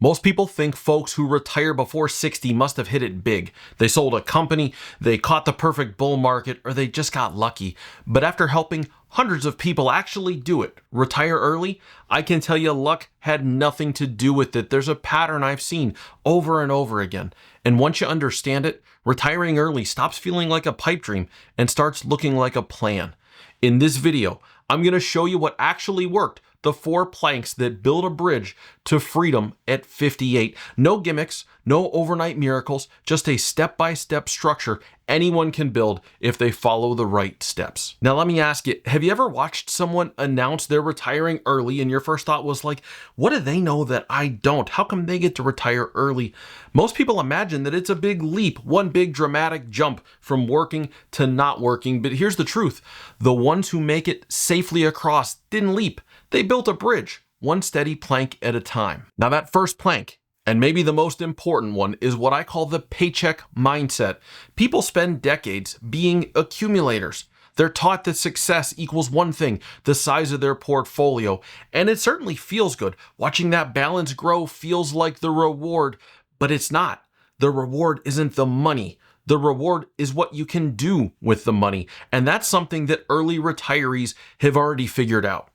Most people think folks who retire before 60 must have hit it big. They sold a company, they caught the perfect bull market, or they just got lucky. But after helping hundreds of people actually do it, retire early, I can tell you luck had nothing to do with it. There's a pattern I've seen over and over again. And once you understand it, retiring early stops feeling like a pipe dream and starts looking like a plan. In this video, I'm going to show you what actually worked, the 4 planks that build a bridge to freedom at 58. No gimmicks, no overnight miracles, just a step-by-step structure anyone can build if they follow the right steps. Now let me ask you, have you ever watched someone announce they're retiring early and your first thought was like, what do they know that I don't? How come they get to retire early? Most people imagine that it's a big leap, one big dramatic jump from working to not working, but here's the truth. The ones who make it safely across didn't leap. They built a bridge, one steady plank at a time. Now that first plank, and maybe the most important one, is what I call the paycheck mindset. People spend decades being accumulators. They're taught that success equals one thing, the size of their portfolio. And it certainly feels good. Watching that balance grow feels like the reward, but it's not. The reward isn't the money. The reward is what you can do with the money. And that's something that early retirees have already figured out.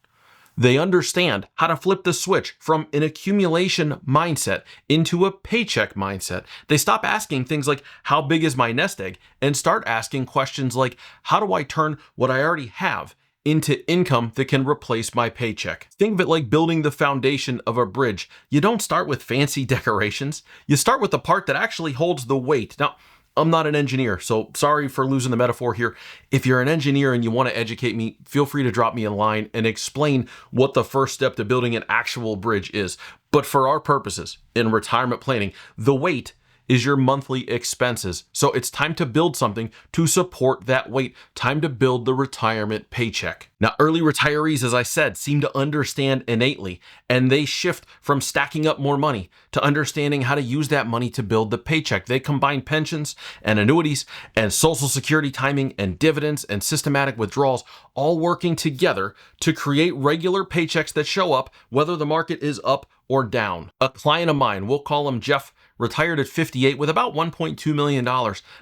They understand how to flip the switch from an accumulation mindset into a paycheck mindset. They stop asking things like, how big is my nest egg? And start asking questions like, how do I turn what I already have into income that can replace my paycheck? Think of it like building the foundation of a bridge. You don't start with fancy decorations. You start with the part that actually holds the weight. Now, I'm not an engineer, so sorry for losing the metaphor here. If you're an engineer and you want to educate me, feel free to drop me a line and explain what the first step to building an actual bridge is. But for our purposes in retirement planning, the weight is your monthly expenses. So it's time to build something to support that weight. Time to build the retirement paycheck. Now, early retirees, as I said, seem to understand innately, and they shift from stacking up more money to understanding how to use that money to build the paycheck. They combine pensions and annuities and Social Security timing and dividends and systematic withdrawals, all working together to create regular paychecks that show up whether the market is up or down. A client of mine, we'll call him Jeff, retired at 58 with about $1.2 million,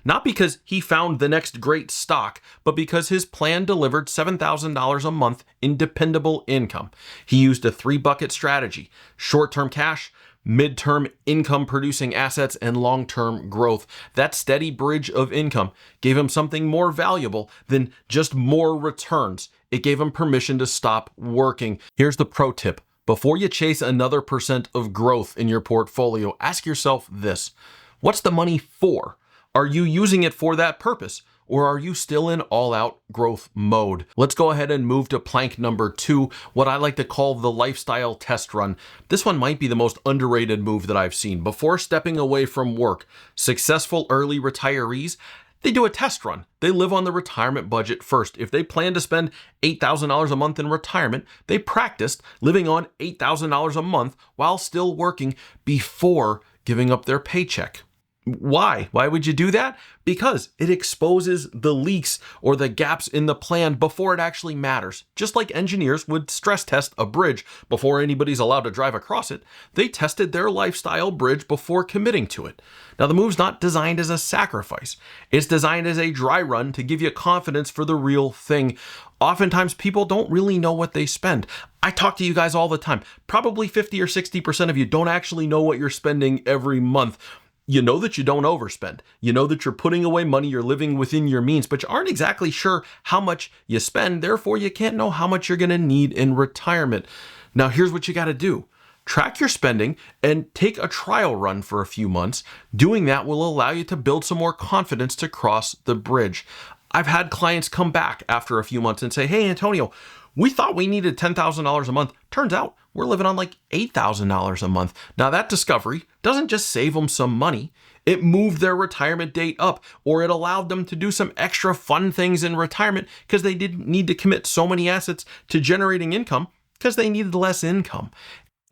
not because he found the next great stock, but because his plan delivered $7,000 a month in dependable income. He used a 3-bucket strategy: short-term cash, mid-term income-producing assets, and long-term growth. That steady bridge of income gave him something more valuable than just more returns. It gave him permission to stop working. Here's the pro tip. Before you chase another % of growth in your portfolio, ask yourself this: what's the money for? Are you using it for that purpose? Or are you still in all-out growth mode? Let's go ahead and move to plank number 2, what I like to call the lifestyle test run. This one might be the most underrated move that I've seen. Before stepping away from work, successful early retirees, they do a test run. They live on the retirement budget first. If they plan to spend $8,000 a month in retirement, they practiced living on $8,000 a month while still working before giving up their paycheck. Why? Why would you do that? Because it exposes the leaks or the gaps in the plan before it actually matters. Just like engineers would stress test a bridge before anybody's allowed to drive across it, they tested their lifestyle bridge before committing to it. Now, the move's not designed as a sacrifice. It's designed as a dry run to give you confidence for the real thing. Oftentimes, people don't really know what they spend. I talk to you guys all the time. Probably 50 or 60% of you don't actually know what you're spending every month. You know that you don't overspend. You know that you're putting away money, you're living within your means, but you aren't exactly sure how much you spend. Therefore, you can't know how much you're going to need in retirement. Now, here's what you got to do. Track your spending and take a trial run for a few months. Doing that will allow you to build some more confidence to cross the bridge. I've had clients come back after a few months and say, hey, Antonio, we thought we needed $10,000 a month. Turns out we're living on like $8,000 a month. Now that discovery doesn't just save them some money. It moved their retirement date up, or it allowed them to do some extra fun things in retirement because they didn't need to commit so many assets to generating income because they needed less income.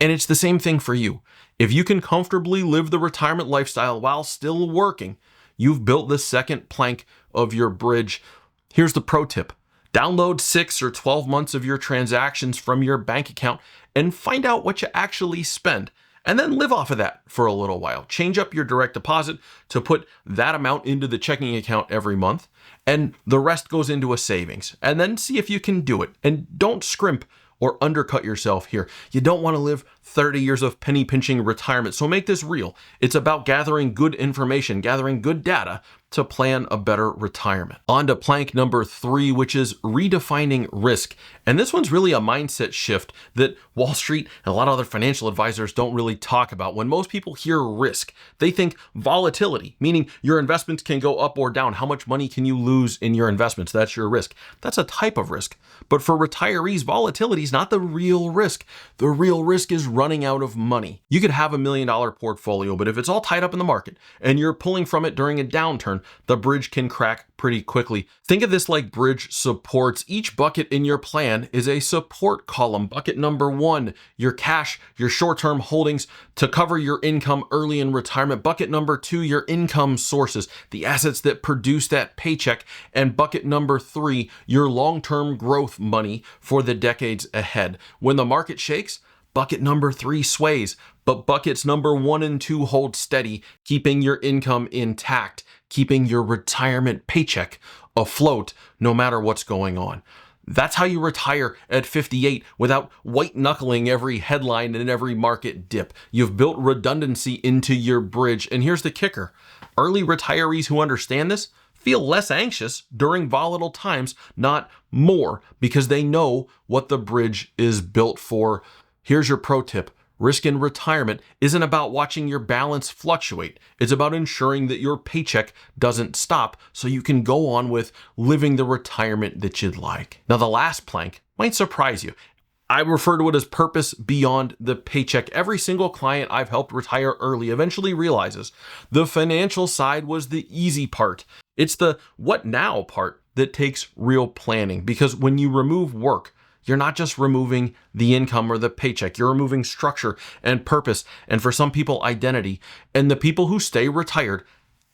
And it's the same thing for you. If you can comfortably live the retirement lifestyle while still working, you've built the second plank of your bridge. Here's the pro tip. Download 6 or 12 months of your transactions from your bank account and find out what you actually spend. and then live off of that for a little while. Change up your direct deposit to put that amount into the checking account every month, and the rest goes into a savings. And then see if you can do it. And don't scrimp or undercut yourself here. You don't want to live 30 years of penny pinching retirement. So make this real. It's about gathering good information, gathering good data to plan a better retirement. On to plank number 3, which is redefining risk. And this one's really a mindset shift that Wall Street and a lot of other financial advisors don't really talk about. When most people hear risk, they think volatility, meaning your investments can go up or down. How much money can you lose in your investments? That's your risk. That's a type of risk. But for retirees, volatility is not the real risk. The real risk is running out of money. You could have $1 million portfolio, but if it's all tied up in the market and you're pulling from it during a downturn, the bridge can crack pretty quickly. Think of this like bridge supports. Each bucket in your plan is a support column. Bucket number 1, your cash, your short-term holdings to cover your income early in retirement. Bucket number 2, your income sources, the assets that produce that paycheck. And bucket number 3, your long-term growth money for the decades ahead. When the market shakes, bucket number 3 sways, but buckets number 1 and 2 hold steady, keeping your income intact, keeping your retirement paycheck afloat no matter what's going on. That's how you retire at 58 without white knuckling every headline and every market dip. You've built redundancy into your bridge. And here's the kicker. Early retirees who understand this feel less anxious during volatile times, not more, because they know what the bridge is built for. Here's your pro tip. Risk in retirement isn't about watching your balance fluctuate. It's about ensuring that your paycheck doesn't stop so you can go on with living the retirement that you'd like. Now, the last plank might surprise you. I refer to it as purpose beyond the paycheck. Every single client I've helped retire early eventually realizes the financial side was the easy part. It's the what now part that takes real planning, because when you remove work, you're not just removing the income or the paycheck. You're removing structure and purpose, and for some people, identity. And the people who stay retired,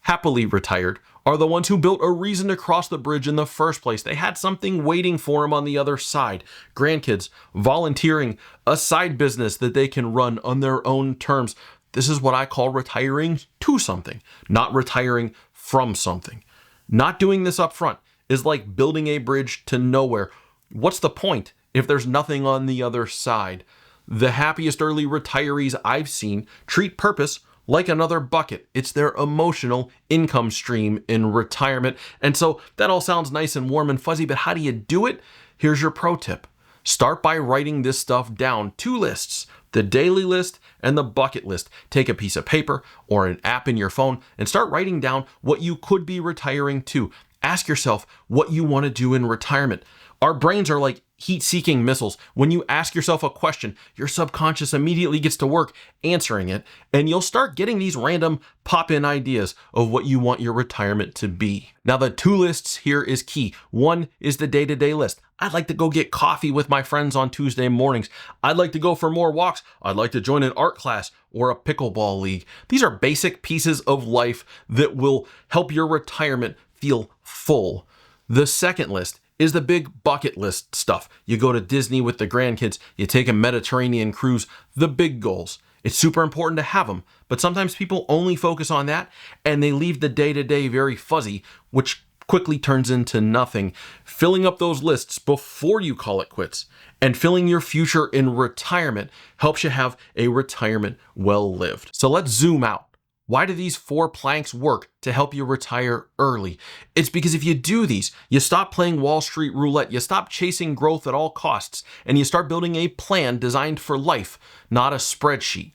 happily retired, are the ones who built a reason to cross the bridge in the first place. They had something waiting for them on the other side. Grandkids, volunteering, a side business that they can run on their own terms. This is what I call retiring to something, not retiring from something. Not doing this up front is like building a bridge to nowhere. What's the point if there's nothing on the other side? The happiest early retirees I've seen treat purpose like another bucket. It's their emotional income stream in retirement. And so that all sounds nice and warm and fuzzy, but how do you do it? Here's your pro tip. Start by writing this stuff down. 2 lists, the daily list and the bucket list. Take a piece of paper or an app in your phone and start writing down what you could be retiring to. Ask yourself what you want to do in retirement. Our brains are like heat-seeking missiles. When you ask yourself a question, your subconscious immediately gets to work answering it, and you'll start getting these random pop-in ideas of what you want your retirement to be. Now, the 2 lists here is key. 1 is the day-to-day list. I'd like to go get coffee with my friends on Tuesday mornings. I'd like to go for more walks. I'd like to join an art class or a pickleball league. These are basic pieces of life that will help your retirement feel full. The second list is the big bucket list stuff. You go to Disney with the grandkids, you take a Mediterranean cruise, the big goals. It's super important to have them, but sometimes people only focus on that and they leave the day-to-day very fuzzy, which quickly turns into nothing. Filling up those lists before you call it quits and filling your future in retirement helps you have a retirement well lived. So let's zoom out. Why do these 4 planks work to help you retire early? It's because if you do these, you stop playing Wall Street roulette, you stop chasing growth at all costs, and you start building a plan designed for life, not a spreadsheet.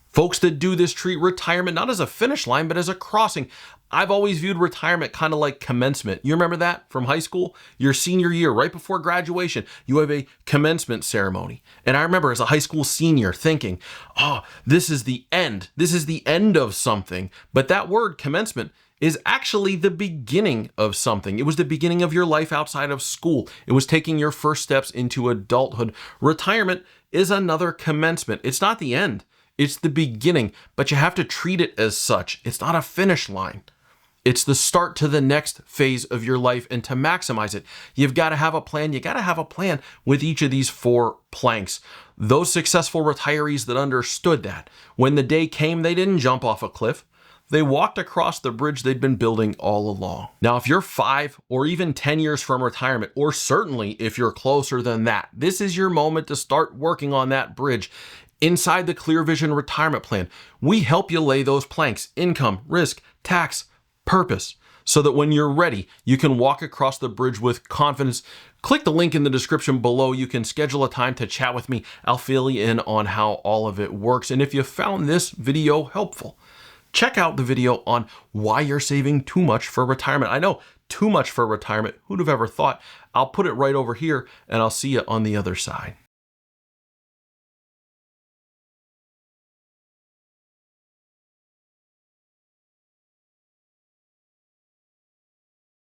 Folks that do this treat retirement not as a finish line, but as a crossing. I've always viewed retirement kind of like commencement. You remember that from high school? Your senior year, right before graduation, you have a commencement ceremony. And I remember as a high school senior thinking, oh, this is the end. This is the end of something. But that word commencement is actually the beginning of something. It was the beginning of your life outside of school. It was taking your first steps into adulthood. Retirement is another commencement. It's not the end. It's the beginning, but you have to treat it as such. It's not a finish line. It's the start to the next phase of your life, and to maximize it, you've got to have a plan. You got to have a plan with each of these 4 planks. Those successful retirees that understood that, when the day came, they didn't jump off a cliff. They walked across the bridge they'd been building all along. Now, if you're 5 or even 10 years from retirement, or certainly if you're closer than that, this is your moment to start working on that bridge. Inside the Clear Vision Retirement Plan, we help you lay those planks: income, risk, tax, purpose, so that when you're ready, you can walk across the bridge with confidence. Click the link in the description below. You can schedule a time to chat with me. I'll fill you in on how all of it works. And if you found this video helpful, check out the video on why you're saving too much for retirement. I know, too much for retirement. Who'd have ever thought? I'll put it right over here, and I'll see you on the other side.